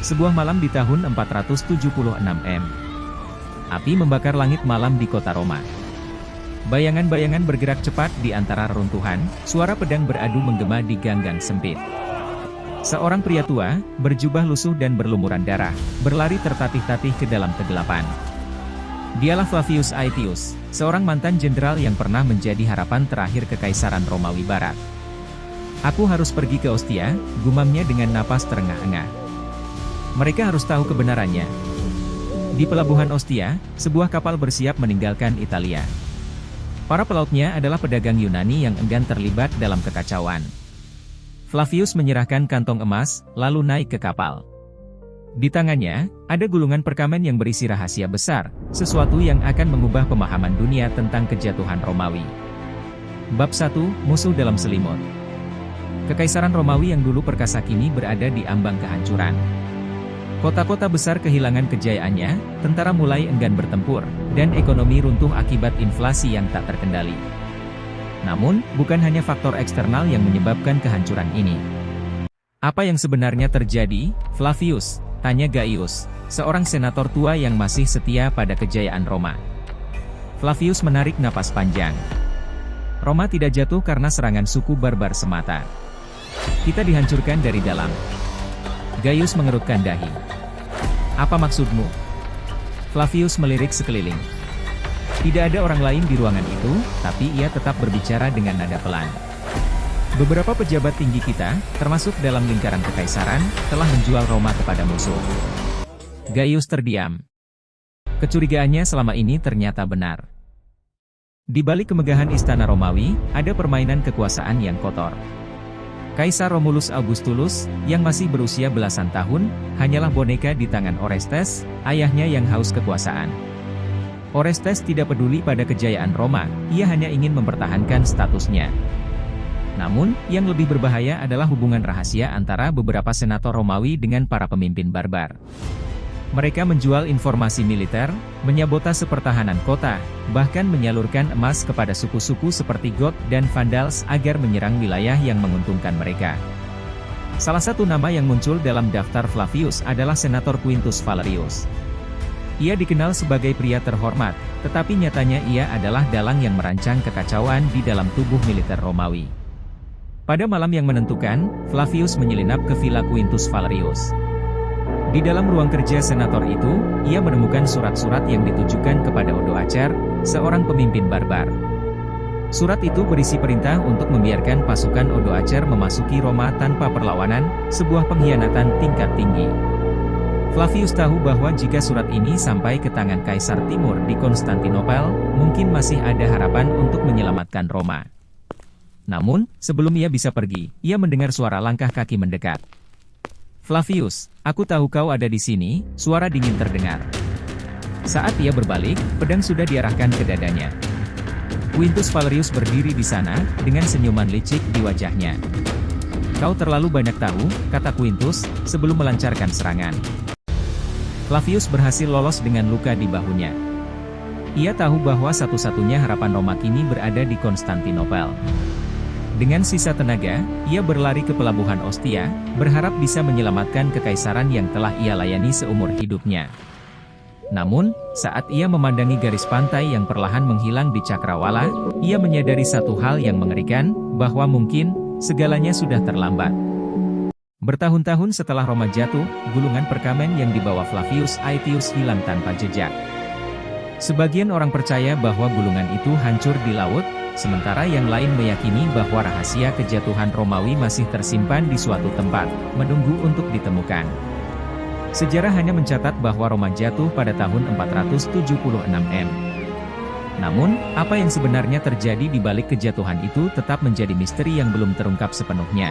Sebuah malam di tahun 476 M. Api membakar langit malam di kota Roma. Bayangan-bayangan bergerak cepat di antara reruntuhan, suara pedang beradu menggema di gang-gang sempit. Seorang pria tua, berjubah lusuh dan berlumuran darah, berlari tertatih-tatih ke dalam kegelapan. Dialah Flavius Aetius, seorang mantan jenderal yang pernah menjadi harapan terakhir Kekaisaran Romawi Barat. "Aku harus pergi ke Ostia," gumamnya dengan napas terengah-engah. Mereka harus tahu kebenarannya. Di pelabuhan Ostia, sebuah kapal bersiap meninggalkan Italia. Para pelautnya adalah pedagang Yunani yang enggan terlibat dalam kekacauan. Flavius menyerahkan kantong emas, lalu naik ke kapal. Di tangannya, ada gulungan perkamen yang berisi rahasia besar, sesuatu yang akan mengubah pemahaman dunia tentang kejatuhan Romawi. Bab 1, Musuh dalam Selimut. Kekaisaran Romawi yang dulu perkasa kini berada di ambang kehancuran. Kota-kota besar kehilangan kejayaannya, tentara mulai enggan bertempur, dan ekonomi runtuh akibat inflasi yang tak terkendali. Namun, bukan hanya faktor eksternal yang menyebabkan kehancuran ini. "Apa yang sebenarnya terjadi, Flavius?" tanya Gaius, seorang senator tua yang masih setia pada kejayaan Roma. Flavius menarik napas panjang. "Roma tidak jatuh karena serangan suku barbar semata. Kita dihancurkan dari dalam." Gaius mengerutkan dahi. "Apa maksudmu?" Flavius melirik sekeliling. Tidak ada orang lain di ruangan itu, tapi ia tetap berbicara dengan nada pelan. "Beberapa pejabat tinggi kita, termasuk dalam lingkaran kekaisaran, telah menjual Roma kepada musuh." Gaius terdiam. Kecurigaannya selama ini ternyata benar. Di balik kemegahan istana Romawi, ada permainan kekuasaan yang kotor. Kaisar Romulus Augustulus, yang masih berusia belasan tahun, hanyalah boneka di tangan Orestes, ayahnya yang haus kekuasaan. Orestes tidak peduli pada kejayaan Roma, ia hanya ingin mempertahankan statusnya. Namun, yang lebih berbahaya adalah hubungan rahasia antara beberapa senator Romawi dengan para pemimpin barbar. Mereka menjual informasi militer, menyabotase pertahanan kota, bahkan menyalurkan emas kepada suku-suku seperti Goth dan Vandals agar menyerang wilayah yang menguntungkan mereka. Salah satu nama yang muncul dalam daftar Flavius adalah Senator Quintus Valerius. Ia dikenal sebagai pria terhormat, tetapi nyatanya ia adalah dalang yang merancang kekacauan di dalam tubuh militer Romawi. Pada malam yang menentukan, Flavius menyelinap ke Villa Quintus Valerius. Di dalam ruang kerja senator itu, ia menemukan surat-surat yang ditujukan kepada Odoacer, seorang pemimpin barbar. Surat itu berisi perintah untuk membiarkan pasukan Odoacer memasuki Roma tanpa perlawanan, sebuah pengkhianatan tingkat tinggi. Flavius tahu bahwa jika surat ini sampai ke tangan Kaisar Timur di Konstantinopel, mungkin masih ada harapan untuk menyelamatkan Roma. Namun, sebelum ia bisa pergi, ia mendengar suara langkah kaki mendekat. "Flavius, aku tahu kau ada di sini," suara dingin terdengar. Saat ia berbalik, pedang sudah diarahkan ke dadanya. Quintus Valerius berdiri di sana, dengan senyuman licik di wajahnya. "Kau terlalu banyak tahu," kata Quintus, sebelum melancarkan serangan. Flavius berhasil lolos dengan luka di bahunya. Ia tahu bahwa satu-satunya harapan Roma kini berada di Konstantinopel. Dengan sisa tenaga, ia berlari ke pelabuhan Ostia, berharap bisa menyelamatkan kekaisaran yang telah ia layani seumur hidupnya. Namun, saat ia memandangi garis pantai yang perlahan menghilang di cakrawala, ia menyadari satu hal yang mengerikan, bahwa mungkin, segalanya sudah terlambat. Bertahun-tahun setelah Roma jatuh, gulungan perkamen yang dibawa Flavius Aetius hilang tanpa jejak. Sebagian orang percaya bahwa gulungan itu hancur di laut, sementara yang lain meyakini bahwa rahasia kejatuhan Romawi masih tersimpan di suatu tempat, menunggu untuk ditemukan. Sejarah hanya mencatat bahwa Roma jatuh pada tahun 476 M. Namun, apa yang sebenarnya terjadi di balik kejatuhan itu tetap menjadi misteri yang belum terungkap sepenuhnya.